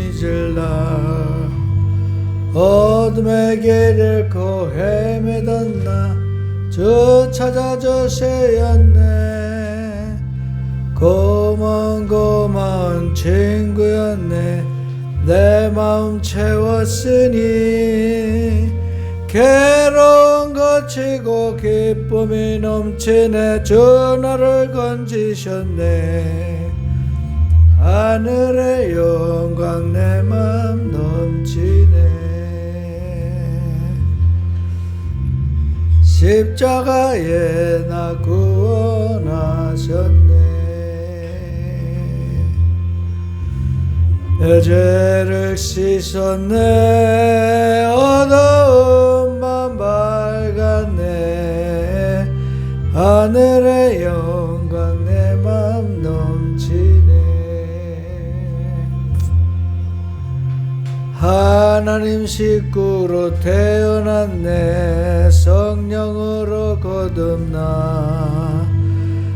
잊을라. 어둠의 길을 고 헤매던 나 주 찾아줘 새였네. 고마운 친구였네. 내 마음 채웠으니 괴로움 거치고 기쁨이 넘치네. 주 나를 건지셨네. 하늘의 영광 내 맘 넘치네. 십자가에 나 구원하셨네. 내 죄를 씻었네. 어두운 밤 밝았네. 하늘의 영광 내 맘 넘치네. 하나님 식구로 태어났네. 성령으로 거듭나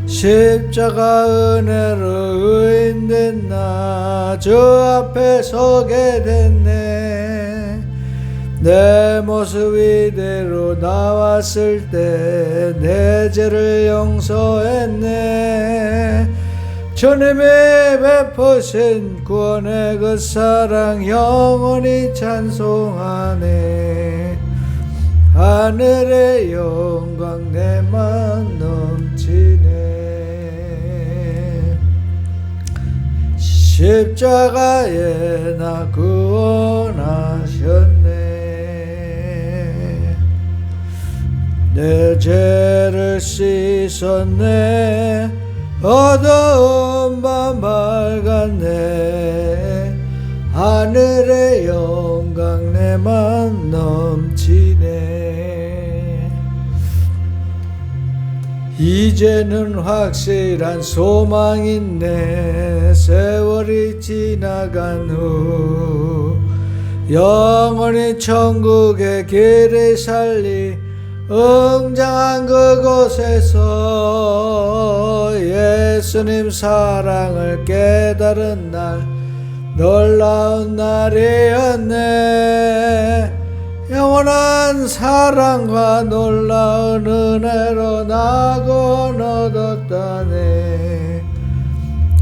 십자가 은혜로 의인된 나 주 앞에 서게 됐네. 내 모습 이대로 나왔을 때 내 죄를 용서했네. 주님이 베푸신 구원의 그 사랑 영원히 찬송하네. 하늘의 영광 내 맘 넘치네. 십자가에 나 구원하셨네. 내 죄를 씻었네. 어두운 밤 밝았네. 하늘의 영광 내 맘 넘치네. 이제는 확실한 소망 있네. 세월이 지나간 후 영원히 천국의 길을 살리 웅장한 그곳에서 예수님 사랑을 깨달은 날 놀라운 날이었네. 영원한 사랑과 놀라운 은혜로 나 구원 얻었다네.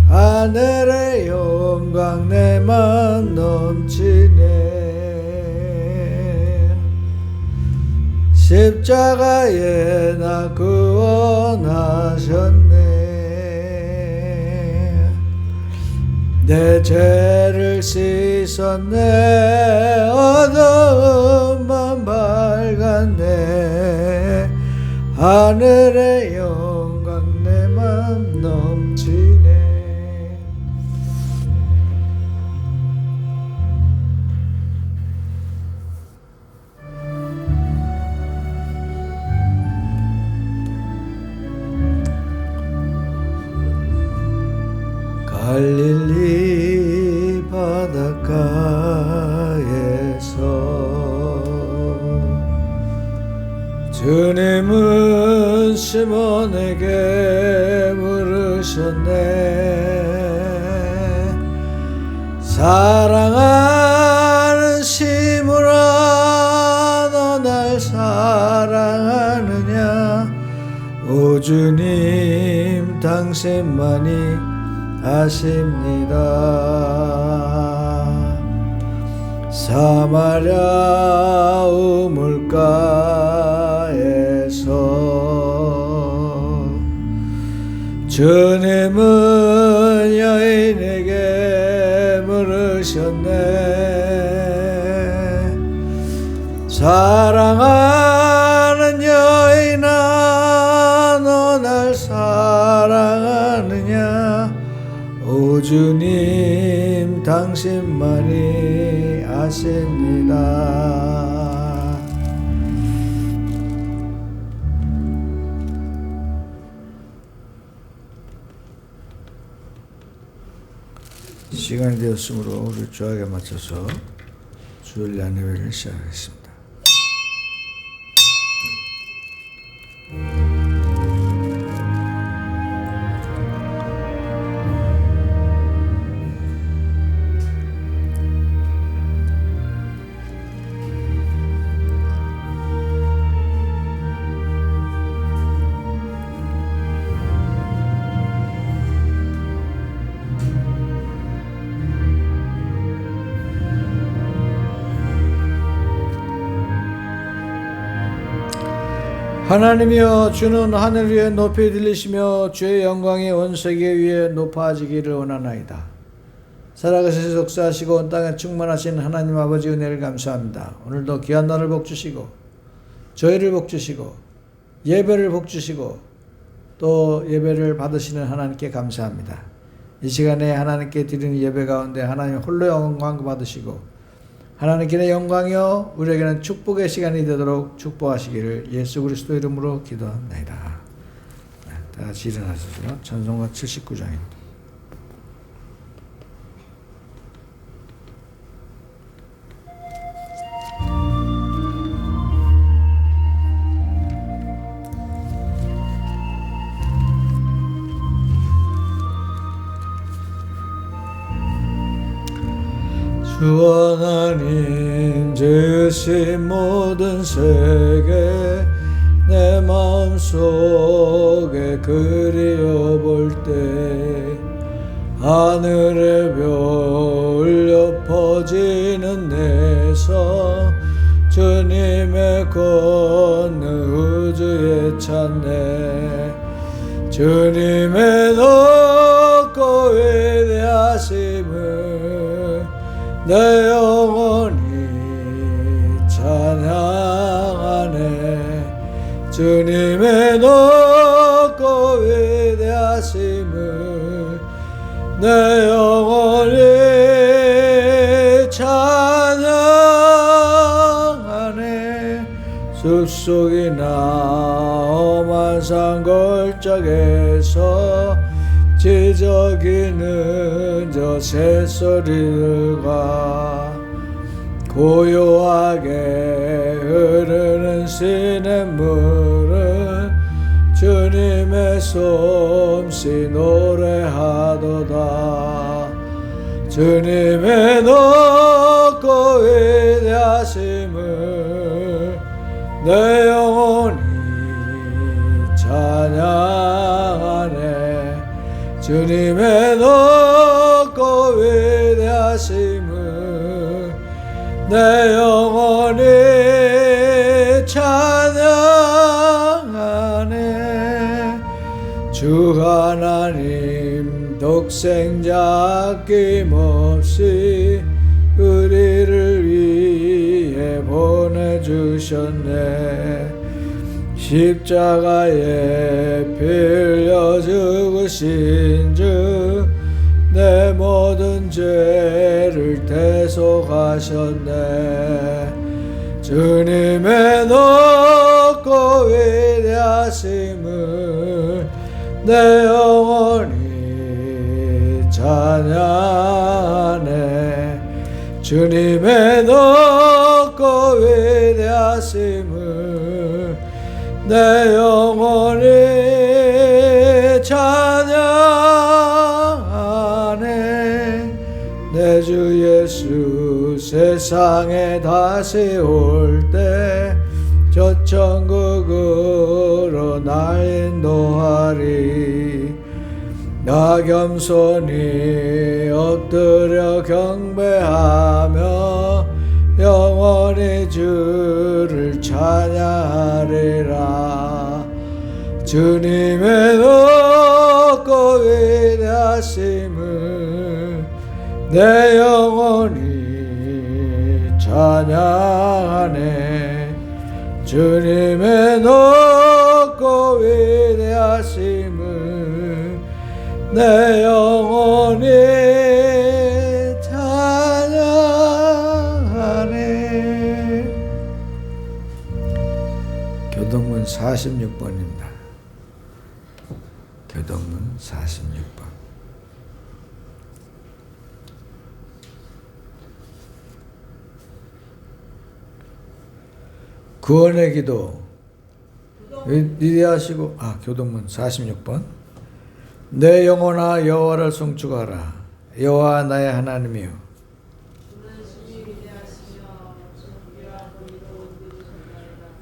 하늘의 영광 내 맘 넘치네. 십자가에 나 구원하셨네. 내 죄를 씻었네. 어두운 밤 밝았네. 하늘의 영광 내 맘 넘치네. 갈릴리 바닷가에서 주님은 시몬에게 물으셨네. 사랑하는 시몬아 너 날 사랑하느냐. 오 주님 당신만이 아십니다. 사마랴 우물가에서 주님은 여인에게 물으셨네. 사랑하는 여인아 너 날 사랑하느냐. 오 주님 당신만이 아십니다. 시간이 되었으므로 우리 주약에 맞춰서 주일 예배를 시작하겠습니다. 하나님이여 주는 하늘 위에 높이 들리시며 주의 영광이 온 세계 위에 높아지기를 원하나이다. 살아가시 역사하시고 온 땅에 충만하신 하나님 아버지 은혜를 감사합니다. 오늘도 귀한 날을 복주시고 저희를 복주시고 예배를 복주시고 또 예배를 받으시는 하나님께 감사합니다. 이 시간에 하나님께 드리는 예배 가운데 하나님 홀로 영광 받으시고 하나님께 영광이요 우리에게는 축복의 시간이 되도록 축복하시기를 예수 그리스도 이름으로 기도합니다. 다 같이 일어나셔서 찬송가 79장입니다. 주 하나님 지으신 모든 세계 내 마음속에 그리워볼 때 하늘의 별 울려 퍼지는 내성 주님의 권능 우주에 찬네 주님의 높고 위대하심을 내 영혼이 찬양하네 주님의 높고 위대하심을 내 영혼이 찬양하네 숲속이나 험한 산 골짜기에서 지저귀는 저 새소리들과 고요하게 흐르는 시냇물은 주님의 솜씨 노래하도다 주님의 높고 위대하심을 내 영혼이 찬양하네 주님의 높고 위대하심을 내 영혼이 찬양하네 주 하나님 독생자 아낌없이 우리를 위해 보내주셨네 십자가에 피 흘려 죽으신 주 내 모든 죄를 대속하셨네 주님의 높고 위대하심을 내 영혼이 찬양하네 주님의 높고 위대하심을 내 영혼이 찬양하네 내 주 예수 세상에 다시 올 때 저 천국으로 날 인도하리 나 겸손히 엎드려 경배하며 영원히 주를 찬양하리라 주님의 높고 위대하심을 내 영혼이 찬양하네 주님의 높고 위대하심을 내 영혼이 찬양하네 교동문 46번입니다. 교동문 46번 구원의 기도 위대하시고 교동문 46번 내 영혼아 여호와를 송축하라 여호와 나의 하나님이여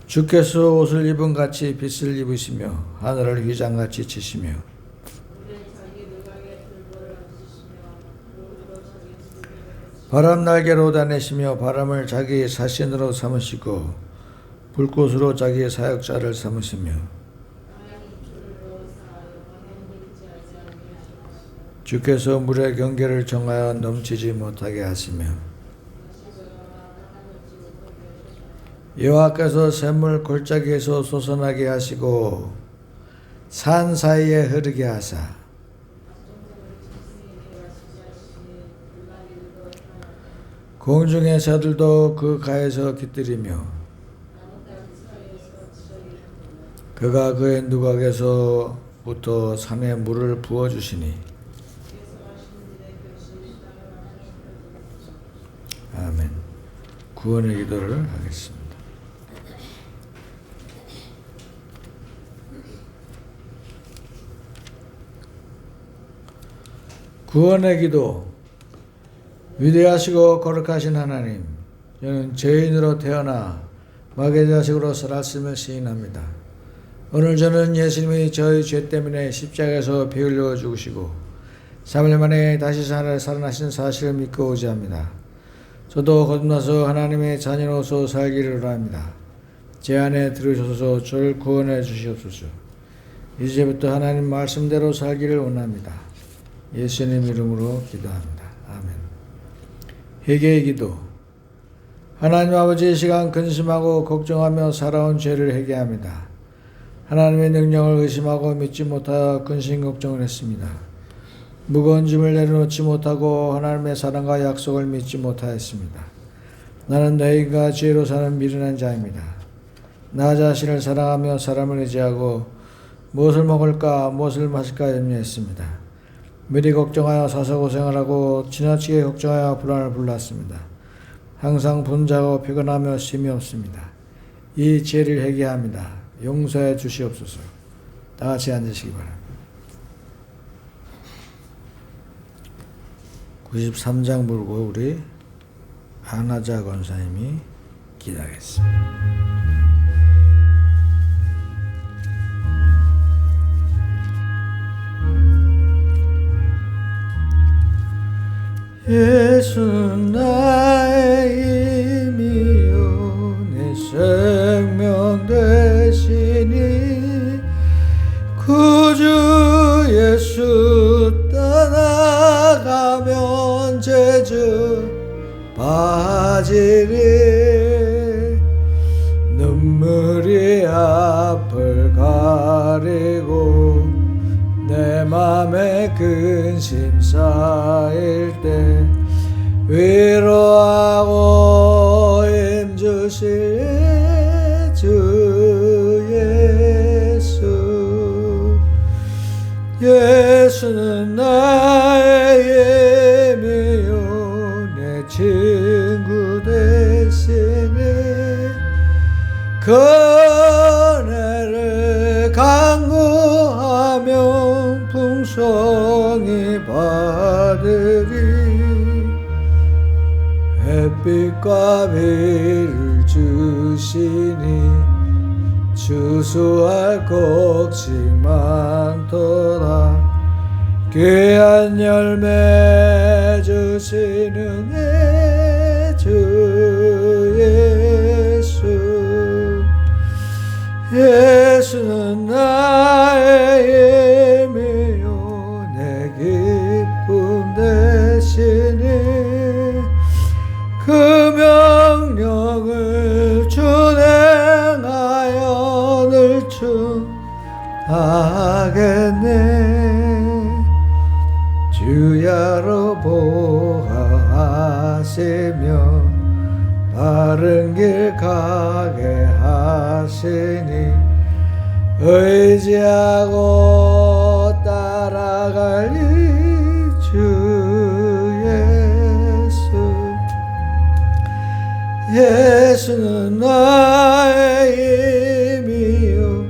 주께서 옷을 입은 같이 빛을 입으시며 하늘을 휘장같이 치시며 바람 날개로 다니시며 바람을 자기 사신으로 삼으시고 불꽃으로 자기의 사역자를 삼으시며 주께서 물의 경계를 정하여 넘치지 못하게 하시며 여호와께서 샘물 골짜기에서 솟아나게 하시고 산 사이에 흐르게 하사 공중의 새들도 그 가에서 깃들이며 그가 그의 누각에서부터 산에 물을 부어주시니 아멘. 구원의 기도를 하겠습니다. 구원의 기도. 위대하시고 거룩하신 하나님, 저는 죄인으로 태어나 마귀의 자식으로 살았음을 시인합니다. 오늘 저는 예수님이 저희 죄 때문에 십자가에서 피 흘려 죽으시고 3일 만에 다시 살아나신 사실을 믿고 의지합니다. 저도 거듭나서 하나님의 자녀로서 살기를 원합니다. 제 안에 들으셔서 저를 구원해 주시옵소서. 이제부터 하나님 말씀대로 살기를 원합니다. 예수님 이름으로 기도합니다. 아멘. 회개의 기도. 하나님 아버지, 이 시간 근심하고 걱정하며 살아온 죄를 회개합니다. 하나님의 능력을 의심하고 믿지 못하여 근심 걱정을 했습니다. 무거운 짐을 내려놓지 못하고 하나님의 사랑과 약속을 믿지 못하였습니다. 나는 너희가 죄로 사는 미련한 자입니다. 나 자신을 사랑하며 사람을 의지하고 무엇을 먹을까 무엇을 마실까 염려했습니다. 미리 걱정하여 사서고생을 하고 지나치게 걱정하여 불안을 불렀습니다. 항상 분자고 피곤하며 쉼이 없습니다. 이 죄를 회개합니다. 용서해 주시옵소서. 다 같이 앉으시기 바랍니다. 93장 부르고 우리 안하자 권사님이 기도하겠습니다. 예수는 나의 힘이요 내 생명 되시니 구주 예수 떠나가면 죄주 빠지리 눈물이 앞을 가리고 내 맘에 근심 쌓일 때 위로하고 힘주실 주 예수. 예수는 나의 힘이요 내 친구 되시니 그네를 간구하며 풍성히 받으리. 햇빛과 비를 주시니 추수할 곡식 많도다. 귀한 열매 주시는 주 예수. 예수는 나의 힘이요 내 기쁨 되시니 그 명령을 준행하여 늘 충하겠네. 주야로 보호하시며 바른 길 가게 하시니 의지하고 따라갈 주 예수. 예수는 나의 힘이요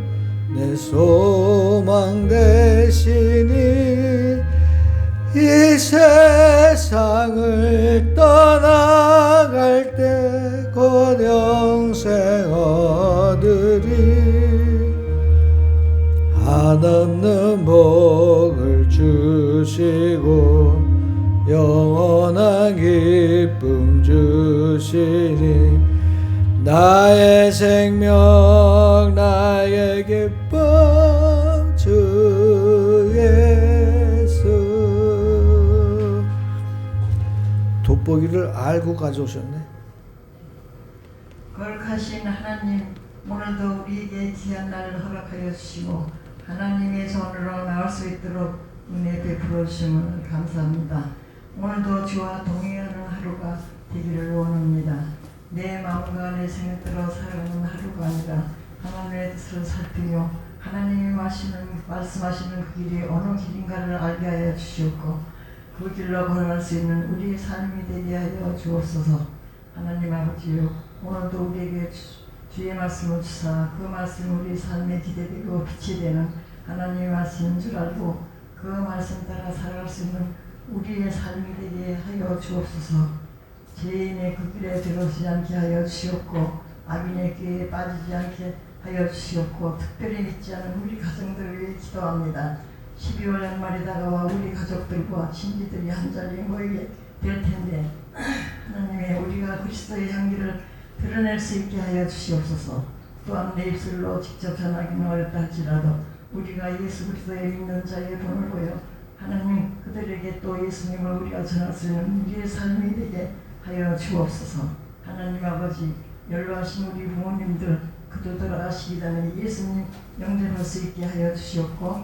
내 소망 되시니 이 세상을 떠나갈 때 곧 영생 얻으리. 한없는 복을 주시고 영원한 기쁨 주시니 나의 생명 나의 기쁨 주 예수. 돋보기를 알고 가져오셨네. 거룩하신 하나님, 오늘도 우리에게 귀한 날을 허락하여 주시고 하나님의 손으로 나올 수 있도록 은혜 베풀어 주심을 감사합니다. 오늘도 주와 동행하는 하루가 되기를 원합니다. 내 마음과 내 생각대로 살아가는 하루가 아니라 하나님의 뜻을 살피며 하나님이 말씀하시는 그 길이 어느 길인가를 알게 하여 주시옵고 그 길로 걸어갈 수 있는 우리의 삶이 되게 하여 주옵소서. 하나님 아버지요, 오늘도 우리에게 주의 말씀을 주사 그 말씀 우리 삶에 기대되고 빛이 되는 하나님의 말씀인 줄 알고 그 말씀 따라 살아갈 수 있는 우리의 삶이 되게 하여 주옵소서. 죄인의 그 길에 들어서지 않게 하여 주시옵고 악인의 길에 빠지지 않게 하여 주시옵고 특별히 믿지 않은 우리 가정들을 위해 기도합니다. 12월 연말이 다가와 우리 가족들과 친지들이 한자리에 모이게 될 텐데 하나님의 우리가 그리스도의 향기를 드러낼 수 있게 하여 주시옵소서. 또한 내 입술로 직접 전하기는 어렵다 할지라도 우리가 예수 그리스도의 믿는 자의 본을 보여 하나님 그들에게 또 예수님을 우리가 전할 수 있는 우리의 삶이 되게 하여 주옵소서. 하나님 아버지, 연로하신 우리 부모님들 그도 돌아가시기 전에 예수님 영접할 수 있게 하여 주시옵고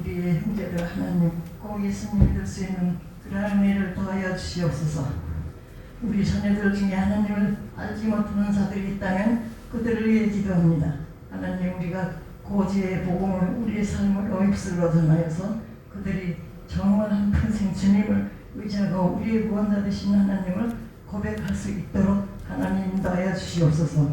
우리의 형제들 하나님 꼭 예수님 믿을 수 있는 그러한 은혜를 더하여 주시옵소서. 우리 자녀들 중에 하나님을 알지 못하는 자들이 있다면 그들을 위해 기도합니다. 하나님, 우리가 고지의 복음을 우리의 삶으로 입술로 전하여서 그들이 정말 평생 주님을 의지하고 우리의 구원자 되신 하나님을 고백할 수 있도록 하나님 인도하여 주시옵소서.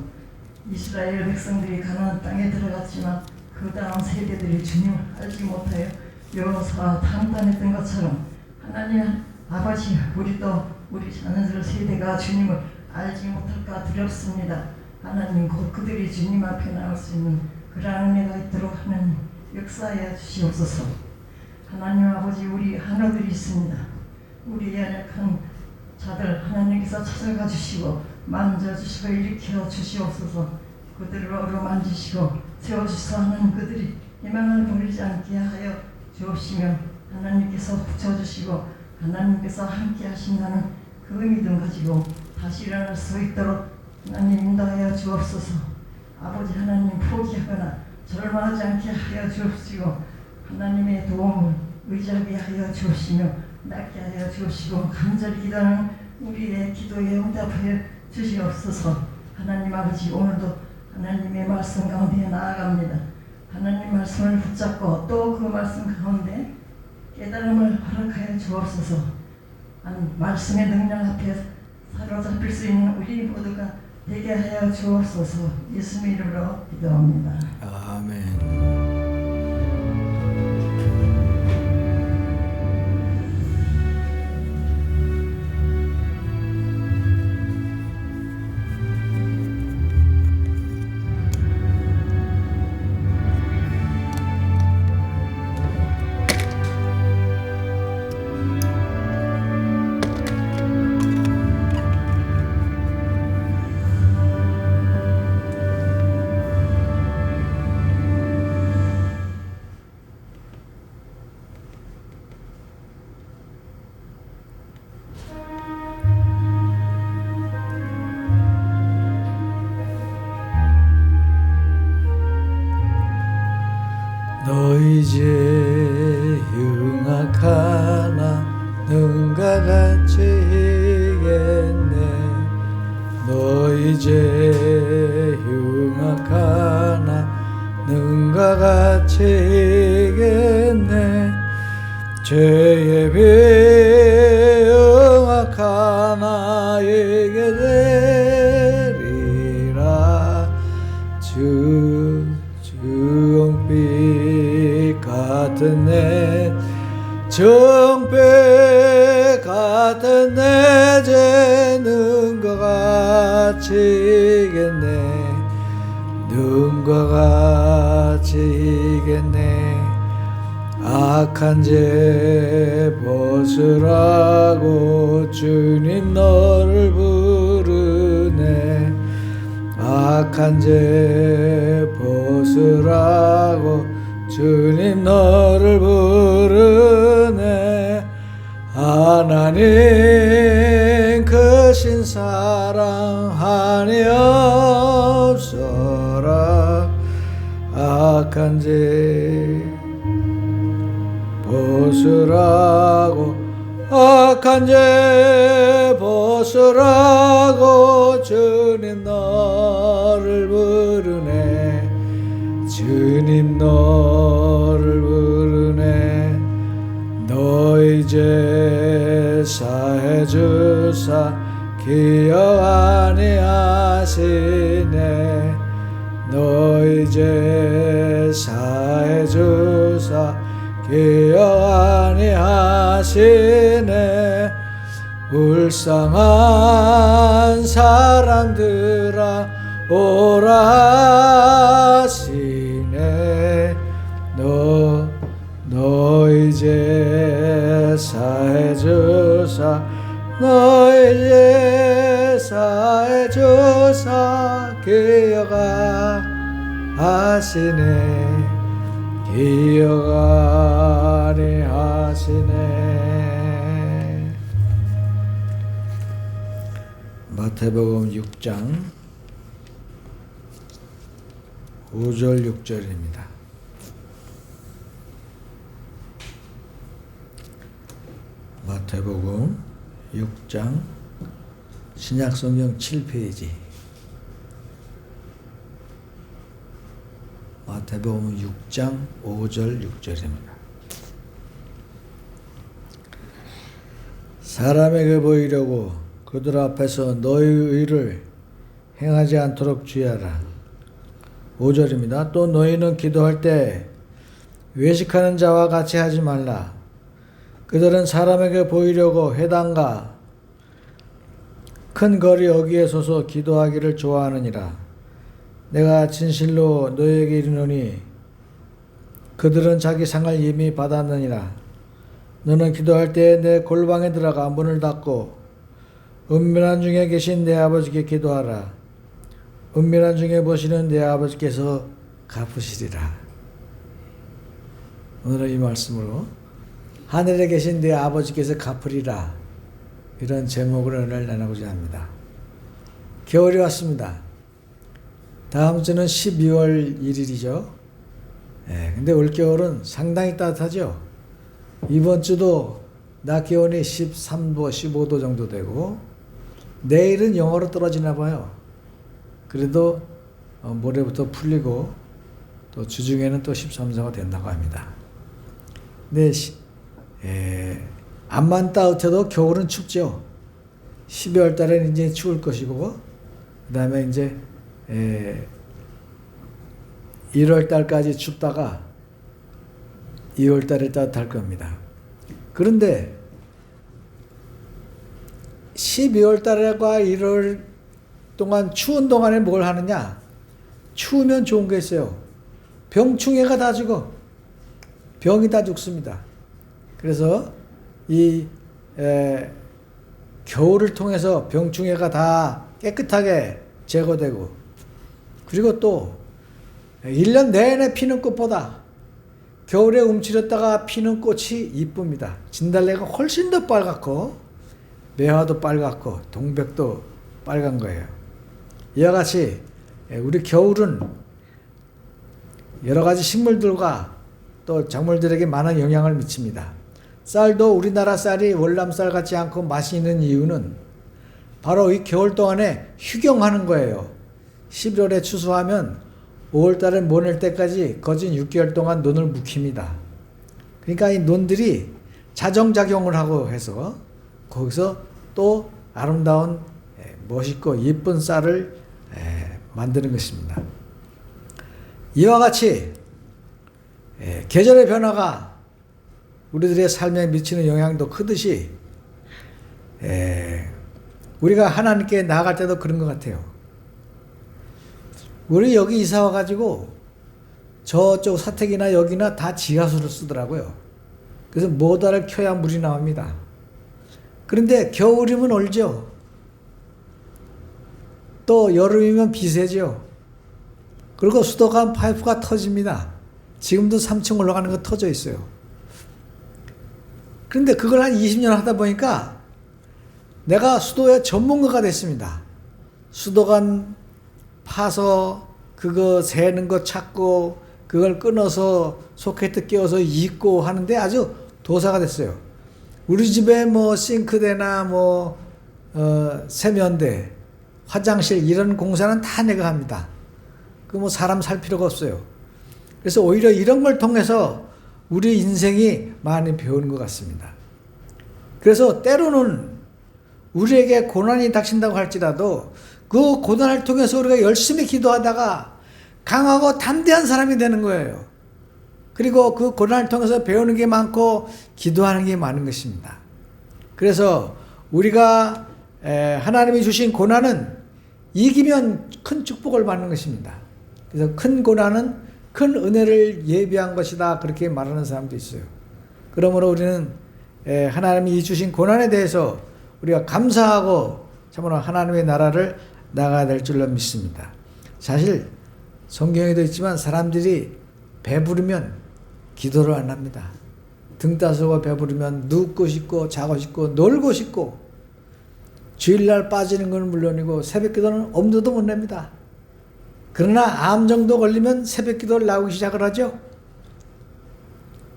이스라엘 백성들이 가나안 땅에 들어갔지만 그 다음 세대들이 주님을 알지 못하여 여호수아가 탄탄했던 것처럼 하나님 아버지, 우리도 우리 자녀들 세대가 주님을 알지 못할까 두렵습니다. 하나님, 곧 그들이 주님 앞에 나올 수 있는 그러한 은혜가 있도록 하나님 역사하여 주시옵소서. 하나님 아버지, 우리 하나들이 있습니다. 우리 연약한 자들 하나님께서 찾아가 주시고 만져주시고 일으켜 주시옵소서. 그들을 어루만지시고 세워주사 하는 그들이 희망을 버리지 않게 하여 주옵시며 하나님께서 붙여주시고 하나님께서 함께 하신다는 그 믿음 가지고 다시 일어날 수 있도록 하나님 인도하여 주옵소서. 아버지 하나님, 포기하거나 절망하지 않게 하여 주옵시고 하나님의 도움을 의지하게 하여 주옵시며 낫게 하여 주옵시고 간절히 기도하는 우리의 기도에 응답하여 주시옵소서. 하나님 아버지, 오늘도 하나님의 말씀 가운데 나아갑니다. 하나님 말씀을 붙잡고 또 그 말씀 가운데 깨달음을 허락하여 주옵소서. 말씀의 능력 앞에 사로잡힐 수 있는 우리 모두가 되게 하여 주옵소서. 예수님 이름으로 기도합니다. 아멘. 너 이제 흉악하나 능가 같이 이겠네. 너 이제 흉악하나 능가 같이 이겠네. 죄의 비용악하나 이게 되리라. 주홍빛 같은 내 정빛 같은 내 죄는 것 같이겠네. 눈과 같이겠네. 악한 죄 벗으라고 주님 너를 부르네. 악한 죄 벗으라고 주님 너를 부르네. 하나님 크신 사랑하니 없어라. 악한 죄 벗으라고 악한 죄 벗으라고 주님 너를 부르네. 주님 너를 부르네. 너희 죄 사해 주사 기억 아니하시네. 너희 죄 사해 주사 기억 아니하시네. 불쌍한 사람들아 오라 하시네. 너희 죄 사해 주사 너희 죄 사해 주사 기억하시네. 기억하니 하시네. 마태복음 6장 5절 6절입니다. 마태복음 6장 신약성경 7페이지. 마태복음 6장 5절 6절입니다. 사람에게 보이려고 그들 앞에서 너희 의를 행하지 않도록 주의하라. 5절입니다. 또 너희는 기도할 때 외식하는 자와 같이 하지 말라. 그들은 사람에게 보이려고 회당과 큰 거리 어귀에 서서 기도하기를 좋아하느니라. 내가 진실로 너희에게 이르노니 그들은 자기 상을 이미 받았느니라. 너는 기도할 때 내 골방에 들어가 문을 닫고 은밀한 중에 계신 내 아버지께 기도하라. 은밀한 중에 보시는 내 아버지께서 갚으시리라. 오늘은 이 말씀으로 하늘에 계신 내 아버지께서 갚으리라, 이런 제목으로 오늘 나누고자 합니다. 겨울이 왔습니다. 다음 주는 12월 1일이죠. 근데 올겨울은 상당히 따뜻하죠. 이번 주도 낮 기온이 13도, 15도 정도 되고 내일은 영하로 떨어지나 봐요. 그래도 모레부터 풀리고 또 주중에는 또 13도가 된다고 합니다. 근데 암만 따뜻해도 겨울은 춥죠. 12월 달에는 이제 추울 것이고, 그 다음에 이제 1월 달까지 춥다가 2월 달에 따뜻할 겁니다. 그런데 12월 달과 1월 동안 추운 동안에 뭘 하느냐? 추우면 좋은 게 있어요. 병충해가 다 죽어. 병이 다 죽습니다. 그래서 이 겨울을 통해서 병충해가 다 깨끗하게 제거되고, 그리고 또 1년 내내 피는 꽃보다 겨울에 움츠렸다가 피는 꽃이 이쁩니다. 진달래가 훨씬 더 빨갛고 매화도 빨갛고 동백도 빨간 거예요. 이와 같이 우리 겨울은 여러 가지 식물들과 또 작물들에게 많은 영향을 미칩니다. 쌀도 우리나라 쌀이 월남쌀 같지 않고 맛이 있는 이유는 바로 이 겨울 동안에 휴경하는 거예요. 11월에 추수하면 5월달에 모낼 때까지 거진 6개월 동안 논을 묵힙니다. 그러니까 이 논들이 자정작용을 하고 해서 거기서 또 아름다운 멋있고 예쁜 쌀을 만드는 것입니다. 이와 같이 계절의 변화가 우리들의 삶에 미치는 영향도 크듯이 우리가 하나님께 나아갈 때도 그런 것 같아요. 우리 여기 이사 와가지고 저쪽 사택이나 여기나 다 지하수를 쓰더라고요. 그래서 모터를 켜야 물이 나옵니다. 그런데 겨울이면 얼죠. 또 여름이면 비세죠. 그리고 수도관 파이프가 터집니다. 지금도 3층 올라가는 거 터져 있어요. 그런데 그걸 한 20년 하다 보니까 내가 수도의 전문가가 됐습니다. 수도관 파서 그거 새는 거 찾고 그걸 끊어서 소켓 끼워서 잇고 하는데 아주 도사가 됐어요. 우리 집에 뭐 싱크대나 뭐 세면대, 화장실 이런 공사는 다 내가 합니다. 그 뭐 사람 살 필요가 없어요. 그래서 오히려 이런 걸 통해서 우리 인생이 많이 배우는 것 같습니다. 그래서 때로는 우리에게 고난이 닥친다고 할지라도 그 고난을 통해서 우리가 열심히 기도하다가 강하고 담대한 사람이 되는 거예요. 그리고 그 고난을 통해서 배우는 게 많고 기도하는 게 많은 것입니다. 그래서 우리가 하나님이 주신 고난은 이기면 큰 축복을 받는 것입니다. 그래서 큰 고난은 큰 은혜를 예비한 것이다, 그렇게 말하는 사람도 있어요. 그러므로 우리는 하나님이 주신 고난에 대해서 우리가 감사하고 참으로 하나님의 나라를 나가야 될 줄로 믿습니다. 사실 성경에도 있지만 사람들이 배부르면 기도를 안 합니다. 등 따스고 배부르면 눕고 싶고 자고 싶고 놀고 싶고, 주일날 빠지는 건 물론이고 새벽기도는 엄두도 못 냅니다. 그러나 암 정도 걸리면 새벽기도를 나오기 시작을 하죠.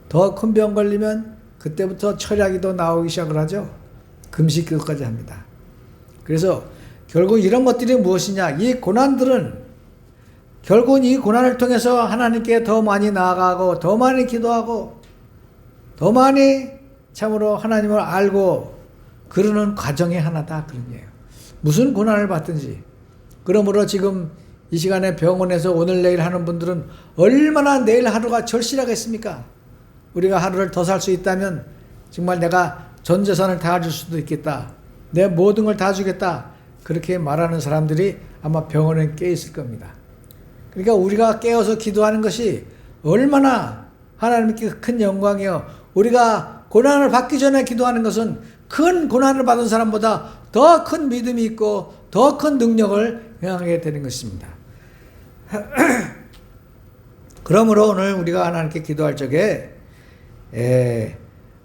더 큰 병 걸리면 그때부터 철야기도 나오기 시작을 하죠. 금식기도까지 합니다. 그래서 결국 이런 것들이 무엇이냐, 이 고난들은 결국은 이 고난을 통해서 하나님께 더 많이 나아가고 더 많이 기도하고 더 많이 참으로 하나님을 알고 그러는 과정의 하나다, 그런 얘기예요. 무슨 고난을 받든지. 그러므로 지금 이 시간에 병원에서 오늘 내일 하는 분들은 얼마나 내일 하루가 절실하겠습니까? 우리가 하루를 더 살 수 있다면 정말 내가 전 재산을 다 줄 수도 있겠다, 내 모든 걸 다 주겠다, 그렇게 말하는 사람들이 아마 병원에 깨 있을 겁니다. 그러니까 우리가 깨어서 기도하는 것이 얼마나 하나님께 큰 영광이요, 우리가 고난을 받기 전에 기도하는 것은 큰 고난을 받은 사람보다 더 큰 믿음이 있고 더 큰 능력을 행하게 되는 것입니다. 그러므로 오늘 우리가 하나님께 기도할 적에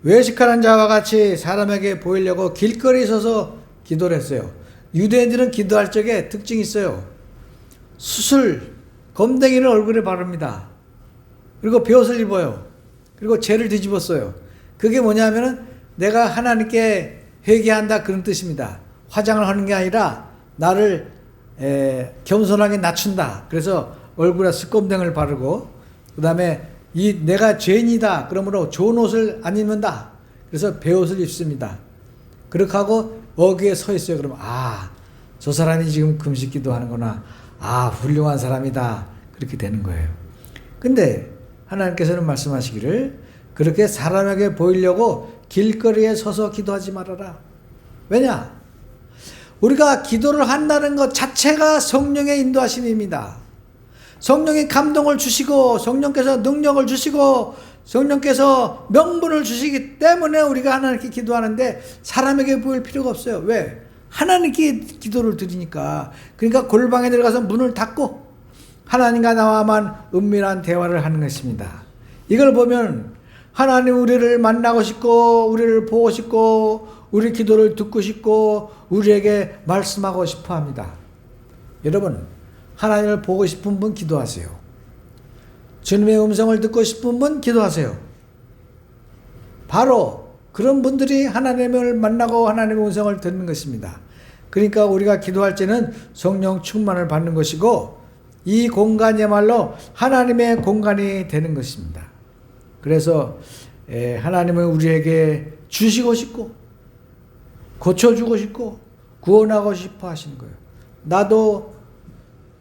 외식하는 자와 같이 사람에게 보이려고 길거리에 서서 기도를 했어요. 유대인들은 기도할 적에 특징이 있어요. 수술, 검댕이를 얼굴에 바릅니다. 그리고 베옷을 입어요. 그리고 죄를 뒤집었어요. 그게 뭐냐면은 내가 하나님께 회개한다, 그런 뜻입니다. 화장을 하는 게 아니라 나를 겸손하게 낮춘다. 그래서 얼굴에 스검댕을 바르고, 그 다음에 내가 죄인이다, 그러므로 좋은 옷을 안 입는다. 그래서 베옷을 입습니다. 그렇게 하고 어귀에 서 있어요. 그러면 저 사람이 지금 금식기도 하는구나, 훌륭한 사람이다, 그렇게 되는 거예요. 근데 하나님께서는 말씀하시기를 그렇게 사람에게 보이려고 길거리에 서서 기도하지 말아라. 왜냐? 우리가 기도를 한다는 것 자체가 성령의 인도하심입니다. 성령이 감동을 주시고 성령께서 능력을 주시고 성령께서 명분을 주시기 때문에 우리가 하나님께 기도하는데 사람에게 보일 필요가 없어요. 왜? 하나님께 기도를 드리니까. 그러니까 골방에 들어가서 문을 닫고 하나님과 나와만 은밀한 대화를 하는 것입니다. 이걸 보면 하나님 우리를 만나고 싶고 우리를 보고 싶고 우리 기도를 듣고 싶고 우리에게 말씀하고 싶어 합니다. 여러분, 하나님을 보고 싶은 분 기도하세요. 주님의 음성을 듣고 싶은 분 기도하세요. 바로 그런 분들이 하나님을 만나고 하나님의 음성을 듣는 것입니다. 그러니까 우리가 기도할 때는 성령 충만을 받는 것이고 이 공간이야말로 하나님의 공간이 되는 것입니다. 그래서 하나님은 우리에게 주시고 싶고 고쳐주고 싶고 구원하고 싶어 하시는 거예요. 나도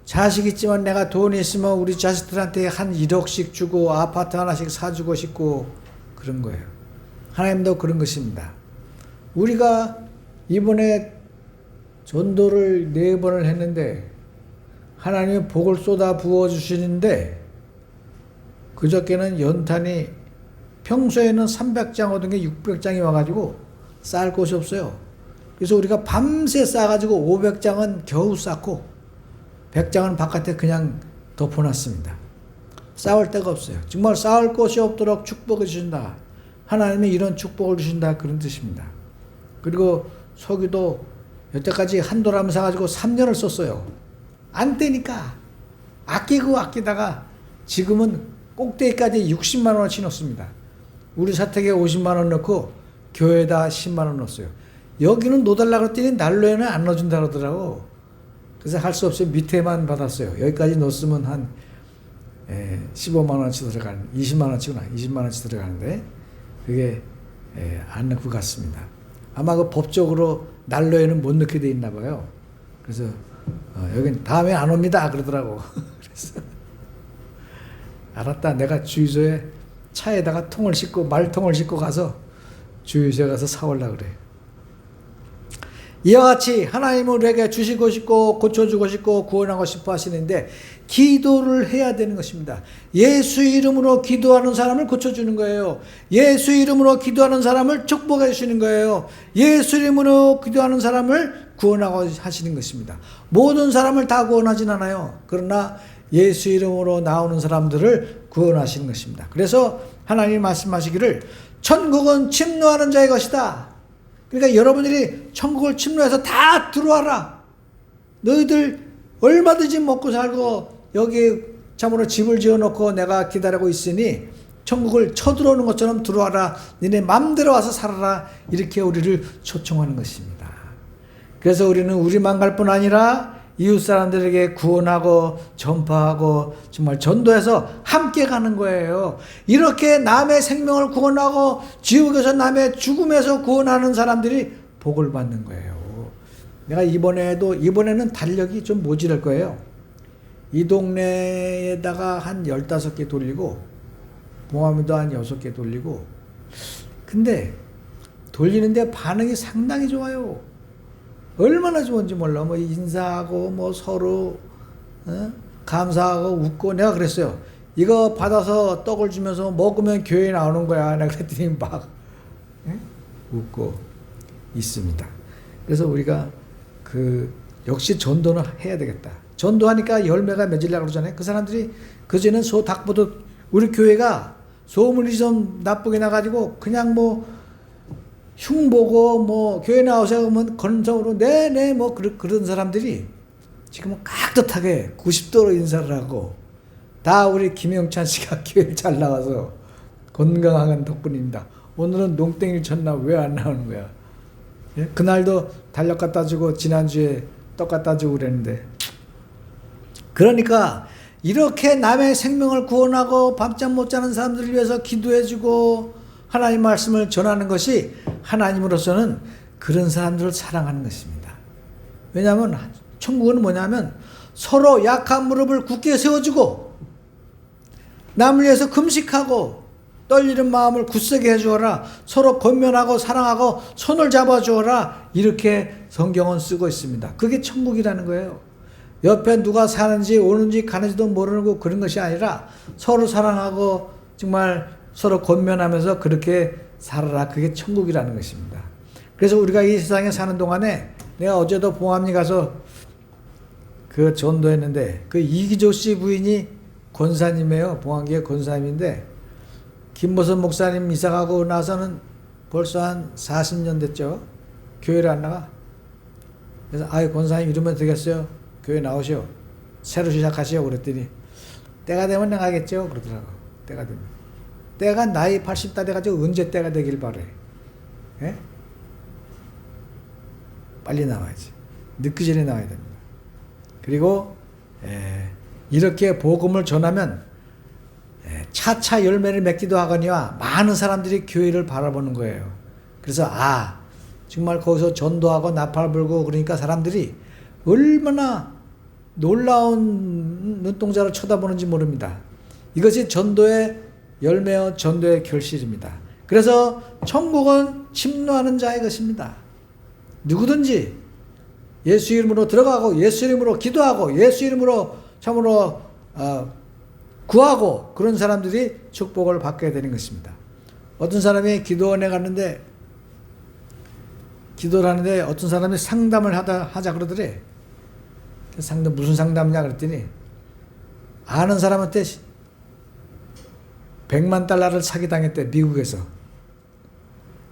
자식 있지만 내가 돈이 있으면 우리 자식들한테 한 1억씩 주고 아파트 하나씩 사주고 싶고 그런 거예요. 하나님도 그런 것입니다. 우리가 이번에 전도를 4번을 했는데 하나님의 복을 쏟아 부어주시는데 그저께는 연탄이 평소에는 300장 오던 게 600장이 와가지고 쌓을 곳이 없어요. 그래서 우리가 밤새 쌓아가지고 500장은 겨우 쌓고 100장은 바깥에 그냥 덮어놨습니다. 싸울 데가 없어요. 정말 싸울 곳이 없도록 축복을 주신다. 하나님이 이런 축복을 주신다. 그런 뜻입니다. 그리고 서기도 여태까지 한도람 사가지고 3년을 썼어요. 안 되니까 아끼다가 지금은 꼭대기까지 60만 원어치 넣습니다. 우리 사택에 50만 원 넣고 교회에다 10만 원 넣었어요. 여기는 넣어달라고 했더니 난로에는 안 넣어준다 그러더라고. 그래서 할 수 없이 밑에만 받았어요. 여기까지 넣었으면 한 15만 원어치 들어가는, 20만 원어치구나. 20만 원어치 들어가는데 그게 안 넣고 갔습니다. 아마 그 법적으로 난로에는 못 넣게 돼 있나 봐요. 그래서 여긴 다음에 안 옵니다 그러더라고. 그래서 알았다. 내가 주유소에 차에다가 통을 싣고 말통을 싣고 가서 주유소에 가서 사올라 그래. 이와 같이 하나님은 우리에게 주시고 싶고 고쳐주고 싶고 구원하고 싶어 하시는데 기도를 해야 되는 것입니다. 예수 이름으로 기도하는 사람을 고쳐주는 거예요. 예수 이름으로 기도하는 사람을 축복해 주시는 거예요. 예수 이름으로 기도하는 사람을 구원하고 하시는 것입니다. 모든 사람을 다 구원하진 않아요. 그러나 예수 이름으로 나오는 사람들을 구원하시는 것입니다. 그래서 하나님 말씀하시기를 천국은 침노하는 자의 것이다. 그러니까 여러분들이 천국을 침노해서 다 들어와라. 너희들 얼마든지 먹고 살고 여기 참으로 집을 지어놓고 내가 기다리고 있으니 천국을 쳐들어오는 것처럼 들어와라. 너네 맘대로 와서 살아라. 이렇게 우리를 초청하는 것입니다. 그래서 우리는 우리만 갈 뿐 아니라 이웃 사람들에게 구원하고 전파하고 정말 전도해서 함께 가는 거예요. 이렇게 남의 생명을 구원하고 지옥에서 남의 죽음에서 구원하는 사람들이 복을 받는 거예요. 내가 이번에는 달력이 좀 모자랄 거예요. 이 동네에다가 한 15개 돌리고 봉화문도 한 6개 돌리고 근데 돌리는데 반응이 상당히 좋아요. 얼마나 좋은지 몰라. 뭐 인사하고 뭐 서로 감사하고 웃고 내가 그랬어요. 이거 받아서 떡을 주면서 먹으면 교회에 나오는 거야. 내가 그랬더니 막 웃고 있습니다. 그래서 우리가 역시 전도는 해야 되겠다. 전도하니까 열매가 맺으려고 그러잖아요. 그 사람들이 그전에는 소 닭보듯 우리 교회가 소문이 좀 나쁘게 나가지고 그냥 뭐 흉보고 뭐 교회 나오세요 하면 건성으로 네네 뭐 그런 사람들이 지금은 깍듯하게 90도로 인사를 하고 다 우리 김영찬 씨가 교회 잘 나와서 건강한 덕분입니다. 오늘은 농땡이를 쳤나 왜 안 나오는 거야. 예? 그날도 달력 갖다 주고 지난주에 떡 갖다 주고 그랬는데 그러니까 이렇게 남의 생명을 구원하고 밤잠 못 자는 사람들을 위해서 기도해주고 하나님 말씀을 전하는 것이 하나님으로서는 그런 사람들을 사랑하는 것입니다. 왜냐하면 천국은 뭐냐면 서로 약한 무릎을 굳게 세워주고 남을 위해서 금식하고 떨리는 마음을 굳세게 해주어라. 서로 권면하고 사랑하고 손을 잡아주어라. 이렇게 성경은 쓰고 있습니다. 그게 천국이라는 거예요. 옆에 누가 사는지 오는지 가는지도 모르고 그런 것이 아니라 서로 사랑하고 정말 서로 권면하면서 그렇게 살아라. 그게 천국이라는 것입니다. 그래서 우리가 이 세상에 사는 동안에 내가 어제도 봉암리 가서 그 전도했는데 그 이기조 씨 부인이 권사님이에요. 봉암교회 권사님인데 김보선 목사님 이사가고 나서는 벌써 한 40년 됐죠. 교회를 안 나가. 그래서 권사님 이러면 되겠어요. 교회 나오시오. 새로 시작하시오. 그랬더니 때가 되면 나가겠죠. 그러더라고. 때가 되면. 때가 나이 80다 돼가지고 언제 때가 되길 바래. 예? 빨리 나와야지. 늦기 전에 나와야 됩니다. 그리고 이렇게 복음을 전하면 차차 열매를 맺기도 하거니와 많은 사람들이 교회를 바라보는 거예요. 그래서 정말 거기서 전도하고 나팔 불고 그러니까 사람들이 얼마나 놀라운 눈동자를 쳐다보는지 모릅니다. 이것이 전도의 열매와 전도의 결실입니다. 그래서 천국은 침노하는 자의 것입니다. 누구든지 예수 이름으로 들어가고 예수 이름으로 기도하고 예수 이름으로 참으로 구하고 그런 사람들이 축복을 받게 되는 것입니다. 어떤 사람이 기도원에 갔는데 기도를 하는데 어떤 사람이 상담을 하자 그러더래. 상담 무슨 상담이냐 그랬더니 아는 사람한테 100만 달러를 사기당했대, 미국에서.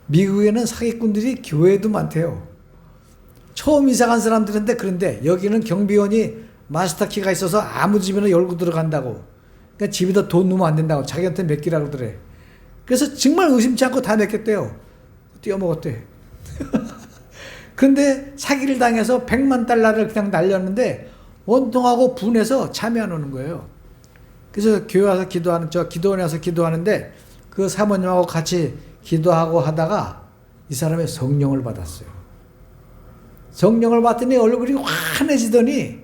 미국에는 사기꾼들이 교회도 많대요. 처음 이사 간 사람들인데, 그런데 여기는 경비원이 마스터키가 있어서 아무 집이나 열고 들어간다고. 그러니까 집에다 돈 넣으면 안 된다고. 자기한테 맡기라고 그래. 그래서 정말 의심치 않고 다 맡겼대요. 띄어먹었대. 그런데 사기를 당해서 100만 달러를 그냥 날렸는데 원통하고 분해서 잠이 안 오는 거예요. 그래서 교회 와서 기도원에 와서 기도하는데 그 사모님하고 같이 기도하고 하다가 이 사람의 성령을 받았어요. 성령을 받더니 얼굴이 환해지더니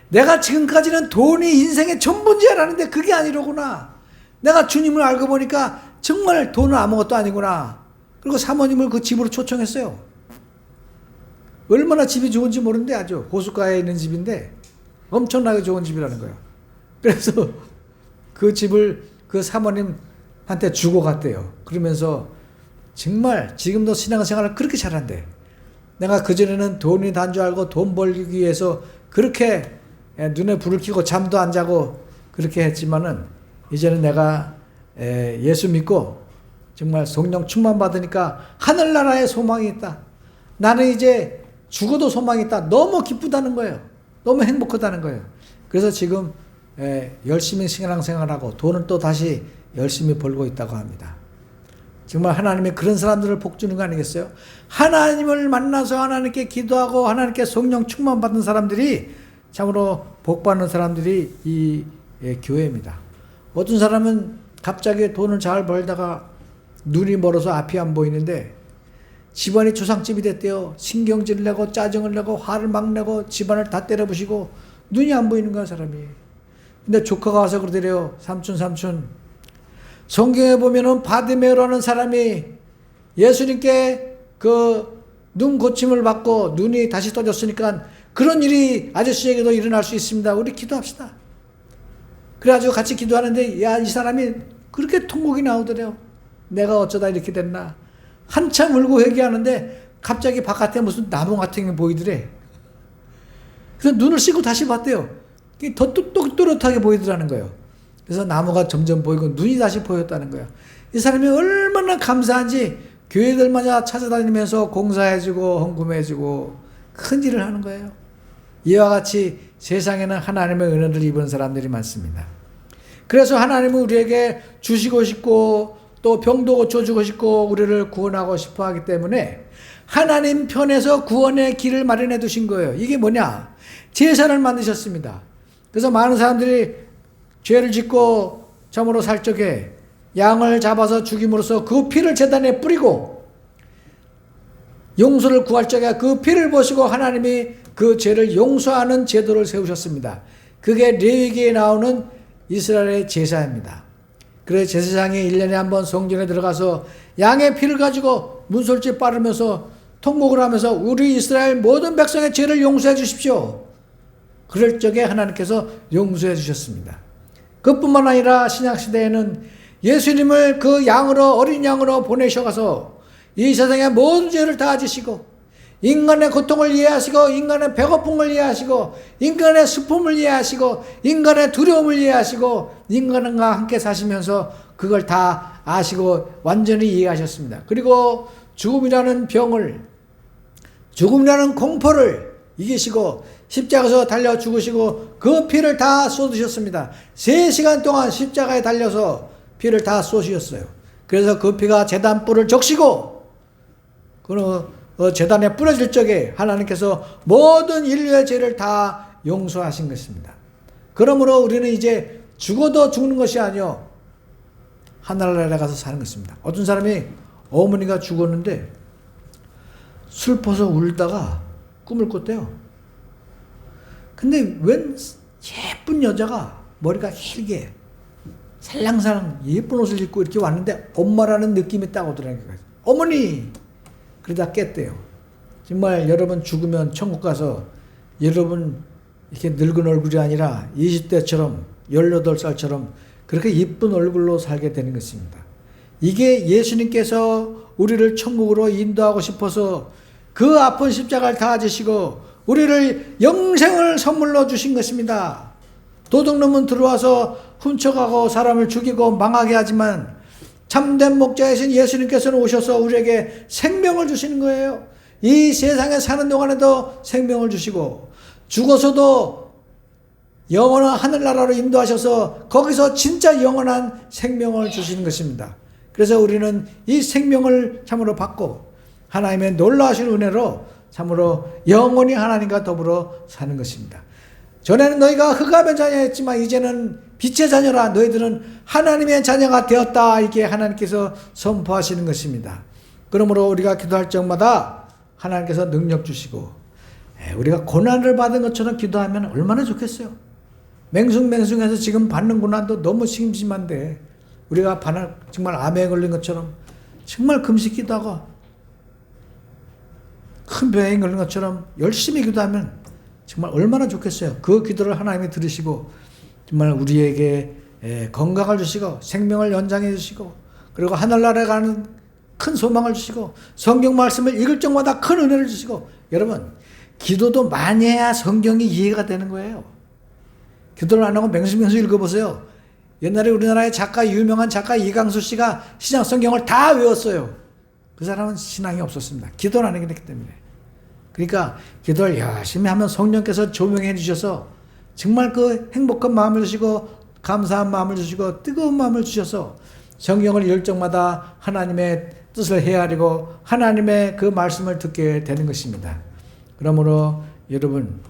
내가 지금까지는 돈이 인생의 전부인 줄 알았는데 그게 아니로구나. 내가 주님을 알고 보니까 정말 돈은 아무것도 아니구나. 그리고 사모님을 그 집으로 초청했어요. 얼마나 집이 좋은지 모르는데 아주 호숫가에 있는 집인데 엄청나게 좋은 집이라는 거예요. 그래서 그 집을 그 사모님한테 주고 갔대요. 그러면서 정말 지금도 신앙생활을 그렇게 잘한대. 내가 그전에는 돈이 단 줄 알고 돈 벌기 위해서 그렇게 눈에 불을 켜고 잠도 안 자고 그렇게 했지만은 이제는 내가 예수 믿고 정말 성령 충만 받으니까 하늘나라에 소망이 있다. 나는 이제 죽어도 소망이 있다. 너무 기쁘다는 거예요. 너무 행복하다는 거예요. 그래서 지금 열심히 신앙생활하고 돈을 또 다시 열심히 벌고 있다고 합니다. 정말 하나님이 그런 사람들을 복 주는 거 아니겠어요? 하나님을 만나서 하나님께 기도하고 하나님께 성령 충만 받은 사람들이 참으로 복 받는 사람들이 이 교회입니다. 어떤 사람은 갑자기 돈을 잘 벌다가 눈이 멀어서 앞이 안 보이는데 집안이 조상집이 됐대요. 신경질 내고 짜증을 내고 화를 막 내고 집안을 다 때려부시고 눈이 안 보이는 거야, 사람이. 근데 조카가 와서 그러더래요. 삼촌. 성경에 보면은 바디메오라는 사람이 예수님께 그 눈 고침을 받고 눈이 다시 떠졌으니까 그런 일이 아저씨에게도 일어날 수 있습니다. 우리 기도합시다. 그래가지고 같이 기도하는데 야, 이 사람이 그렇게 통곡이 나오더래요. 내가 어쩌다 이렇게 됐나. 한참 울고 회개하는데 갑자기 바깥에 무슨 나무 같은 게 보이더래. 그래서 눈을 씻고 다시 봤대요. 더 또렷하게 보이더라는 거예요. 그래서 나무가 점점 보이고 눈이 다시 보였다는 거예요. 이 사람이 얼마나 감사한지 교회들마다 찾아다니면서 공사해주고 헌금해주고 큰 일을 하는 거예요. 이와 같이 세상에는 하나님의 은혜를 입은 사람들이 많습니다. 그래서 하나님은 우리에게 주시고 싶고 또 병도 고쳐주고 싶고 우리를 구원하고 싶어 하기 때문에 하나님 편에서 구원의 길을 마련해 두신 거예요. 이게 뭐냐? 제사를 만드셨습니다. 그래서 많은 사람들이 죄를 짓고 참으로 살 적에 양을 잡아서 죽임으로써 그 피를 제단에 뿌리고 용서를 구할 적에 그 피를 보시고 하나님이 그 죄를 용서하는 제도를 세우셨습니다. 그게 레위기에 나오는 이스라엘의 제사입니다. 그래서 제사장이 1년에 한 번 성전에 들어가서 양의 피를 가지고 문설주에 빠르면서 통곡을 하면서 우리 이스라엘 모든 백성의 죄를 용서해 주십시오. 그럴 적에 하나님께서 용서해 주셨습니다. 그뿐만 아니라 신약시대에는 예수님을 그 양으로 어린 양으로 보내셔가서 이 세상의 모든 죄를 다 지시고 인간의 고통을 이해하시고 인간의 배고픔을 이해하시고 인간의 슬픔을 이해하시고 인간의 두려움을 이해하시고 인간과 함께 사시면서 그걸 다 아시고 완전히 이해하셨습니다. 그리고 죽음이라는 병을 죽음이라는 공포를 이기시고 십자가에서 달려 죽으시고 그 피를 다 쏟으셨습니다. 3시간 동안 십자가에 달려서 피를 다 쏟으셨어요. 그래서 그 피가 제단 뿔을 적시고 그 제단에 뿌려질 적에 하나님께서 모든 인류의 죄를 다 용서하신 것입니다. 그러므로 우리는 이제 죽어도 죽는 것이 아니요 하늘나라에 가서 사는 것입니다. 어떤 사람이 어머니가 죽었는데 슬퍼서 울다가 꿈을 꿨대요. 근데 웬 예쁜 여자가 머리가 길게 살랑살랑 예쁜 옷을 입고 이렇게 왔는데 엄마라는 느낌이 딱 오더라는 거예요. 어머니! 그러다 깼대요. 정말 여러분 죽으면 천국 가서 여러분 이렇게 늙은 얼굴이 아니라 20대처럼 18살처럼 그렇게 예쁜 얼굴로 살게 되는 것입니다. 이게 예수님께서 우리를 천국으로 인도하고 싶어서 그 아픈 십자가를 다 지시고 우리를 영생을 선물로 주신 것입니다. 도둑놈은 들어와서 훔쳐가고 사람을 죽이고 망하게 하지만 참된 목자이신 예수님께서는 오셔서 우리에게 생명을 주시는 거예요. 이 세상에 사는 동안에도 생명을 주시고 죽어서도 영원한 하늘나라로 인도하셔서 거기서 진짜 영원한 생명을 주시는 것입니다. 그래서 우리는 이 생명을 참으로 받고 하나님의 놀라우신 은혜로 참으로 영원히 하나님과 더불어 사는 것입니다. 전에는 너희가 흑암의 자녀였지만 이제는 빛의 자녀라. 너희들은 하나님의 자녀가 되었다. 이게 하나님께서 선포하시는 것입니다. 그러므로 우리가 기도할 적마다 하나님께서 능력 주시고 우리가 고난을 받은 것처럼 기도하면 얼마나 좋겠어요. 맹숭맹숭해서 지금 받는 고난도 너무 심심한데 우리가 정말 암에 걸린 것처럼 정말 금식 기도하고 큰 병에 걸린 것처럼 열심히 기도하면 정말 얼마나 좋겠어요. 그 기도를 하나님이 들으시고 정말 우리에게 건강을 주시고 생명을 연장해 주시고 그리고 하늘나라에 가는 큰 소망을 주시고 성경 말씀을 읽을 적마다 큰 은혜를 주시고 여러분 기도도 많이 해야 성경이 이해가 되는 거예요. 기도를 안 하고 맹수맹수 읽어보세요. 옛날에 우리나라의 유명한 작가 이강수 씨가 신약 성경을 다 외웠어요. 그 사람은 신앙이 없었습니다. 기도를 안 했기 때문에. 그러니까 기도를 열심히 하면 성령께서 조명해 주셔서 정말 그 행복한 마음을 주시고 감사한 마음을 주시고 뜨거운 마음을 주셔서 성경을 읽을 적마다 하나님의 뜻을 헤아리고 하나님의 그 말씀을 듣게 되는 것입니다. 그러므로 여러분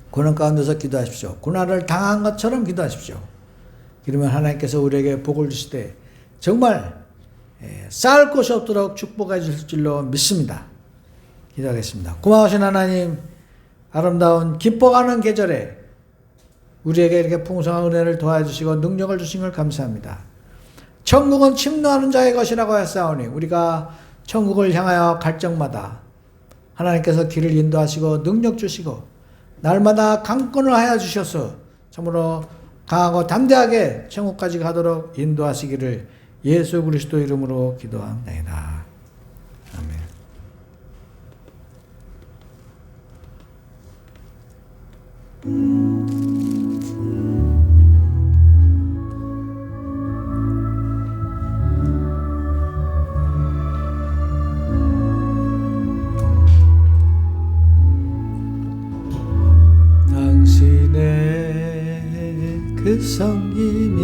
고난 가운데서 기도하십시오. 고난을 당한 것처럼 기도하십시오. 그러면 하나님께서 우리에게 복을 주시되 정말 쌓을 곳이 없도록 축복해 주실 줄로 믿습니다. 기도하겠습니다. 고마우신 하나님, 아름다운 기뻐가는 계절에 우리에게 이렇게 풍성한 은혜를 도와주시고 능력을 주신 걸 감사합니다. 천국은 침노하는 자의 것이라고 하였사오니 우리가 천국을 향하여 갈 적마다 하나님께서 길을 인도하시고 능력 주시고 날마다 강권을 하여 주셔서 참으로 강하고 담대하게 천국까지 가도록 인도하시기를 예수 그리스도 이름으로 기도합니다. 아멘. 당신의 그 성김이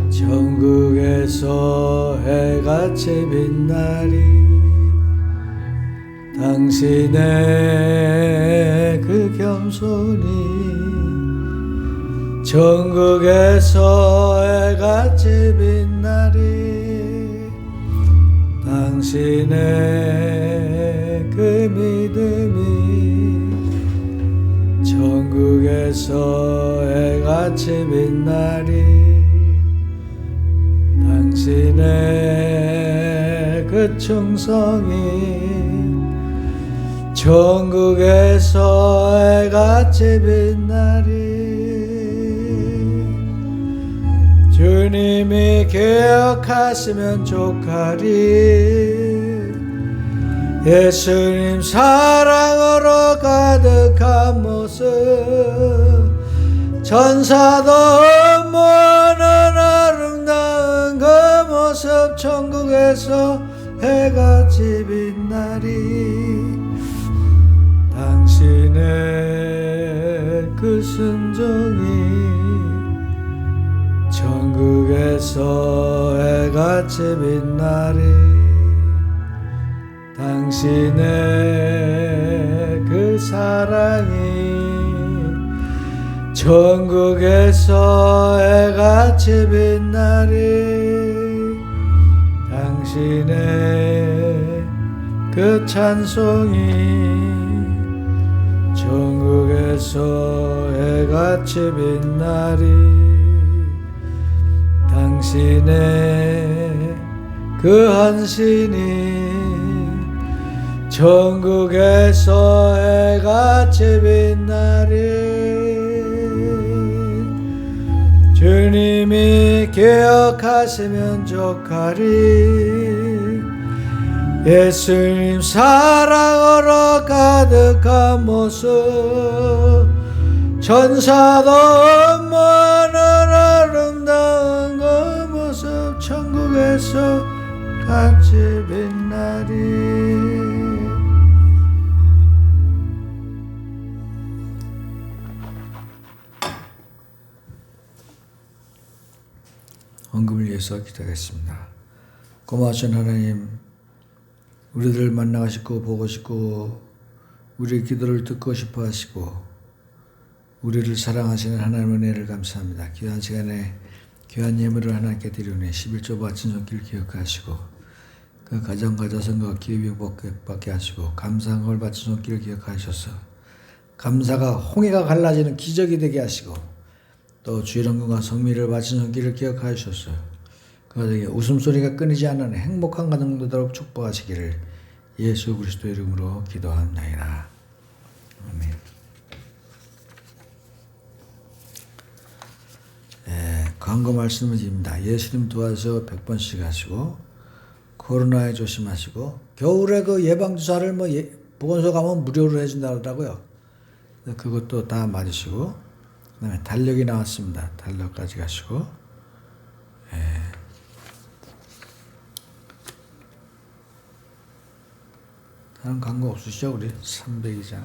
천국에서 해같이 빛나리 당신의 그 겸손이 천국에서 해같이 빛나리 당신의 그 믿음이 천국에서 해같이 빛나리 당신의 그 충성이 천국에서 해같이 빛나리 주님이 기억하시면 족하리 예수님 사랑으로 가득한 모습 전사도 모는 아름다운 그 모습 천국에서 해같이 빛나리 당신의 그 순종이 천국에서 해같이 빛나리 당신의 그 사랑이 천국에서 해같이 빛나리 당신의 그 찬송이 천국에서 해같이 빛나리 당신의 그 헌신이 천국에서 해같이 빛나리 주님이 기억하시면 족하리 예수님 사랑으로 가득한 모습 천사도 엄마는 아름다운 그 모습 천국에서 같이 빛나리. 헌금을 위해서 기도하겠습니다. 고마우신 하나님, 우리들 만나고 싶고 보고 싶고 우리의 기도를 듣고 싶어 하시고 우리를 사랑하시는 하나님의 은혜를 감사합니다. 귀한 시간에 귀한 예물을 하나님께 드리오니 11조 바친 손길 기억하시고 그 가정과 자손과 기회복 받게 하시고 감사한 걸 바친 손길을 기억하셔서 감사가 홍해가 갈라지는 기적이 되게 하시고 또 주의 영광과 성미를 바친 손길을 기억하셔서 그들에게 웃음소리가 끊이지 않는 행복한 가정 되도록 축복하시기를 예수 그리스도의 이름으로 기도합나이다. 아멘. 광고 말씀을 드립니다. 예수님 도와서 100번씩 하시고 코로나에 조심하시고 겨울에 그 예방주사를 보건소 가면 무료로 해준다 그러더라고요. 그것도 다 맞으시고 그다음에 달력이 나왔습니다. 달력까지 가시고 다른 광고 없으시죠? 우리 302장.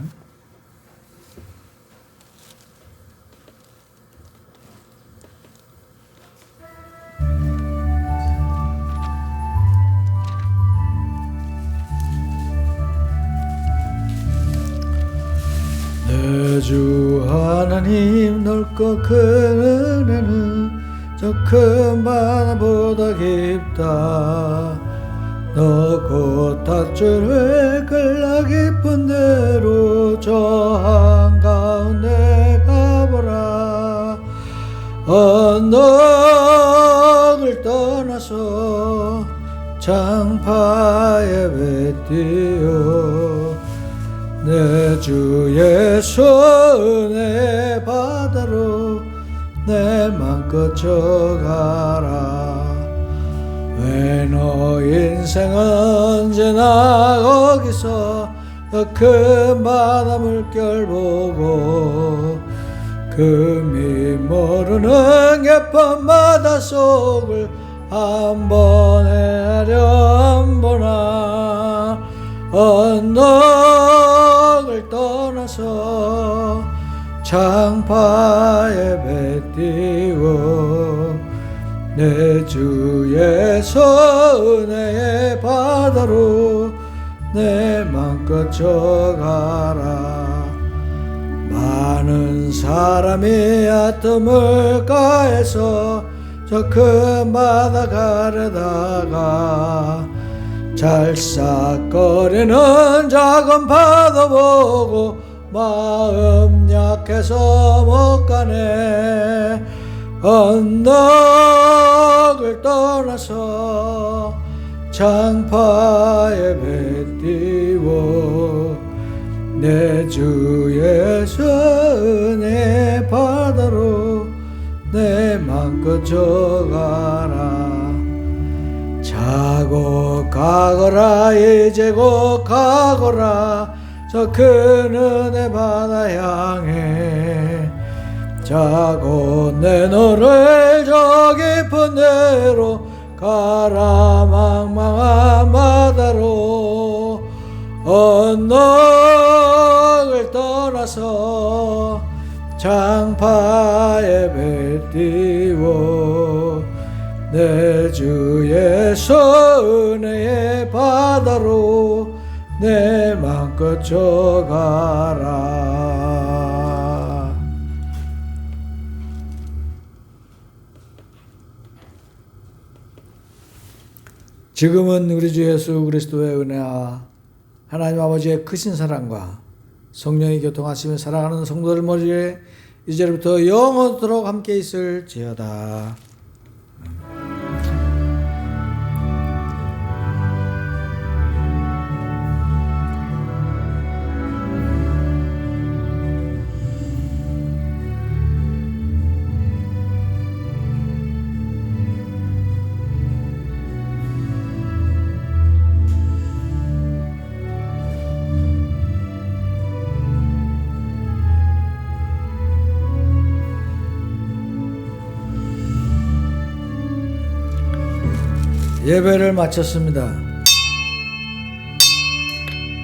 내 주 하나님 넓고 큰 은혜는 저 큰 바다보다 깊다. 너 곧 닷줄을 끌라 깊은 대로 저 한가운데 가보라. 언덕을 떠나서 장파에 뱉디어 내 주 예수 은혜 바다로 내 맘껏 져가라. 왜 너 인생은 언제나 거기서 더 큰 바다 물결 보고 금이 모르는 깊은 바다 속을 한 번에 헤엄보나. 언덕을 떠나서 장파에 뱉디워 내 주 예수 은혜의 바다로 내 맘껏 져가라. 많은 사람이 얕은 물가에서 저 큰 바다 가려다가 잘싹거리는 작은 파도 보고 마음 약해서 못 가네. 언덕을 떠나서 장파에 뱉디워 내 주 예수 은혜 바다로 내 맘껏 져가라. 자고 가거라 이제 곧 가거라 저 큰 은혜 바다 향해. 자고 내 너를 저 깊은 데로 가라 망망한 바다로. 언덕을 떠나서 장파에 뱉디워 내 주 예수 은혜의 바다로 내 맘껏 져가라. 지금은 우리 주 예수 그리스도의 은혜와 하나님 아버지의 크신 사랑과 성령의 교통하시며 사랑하는 성도들 머리에 이제부터 영원토록 함께 있을지어다. 예배를 마쳤습니다.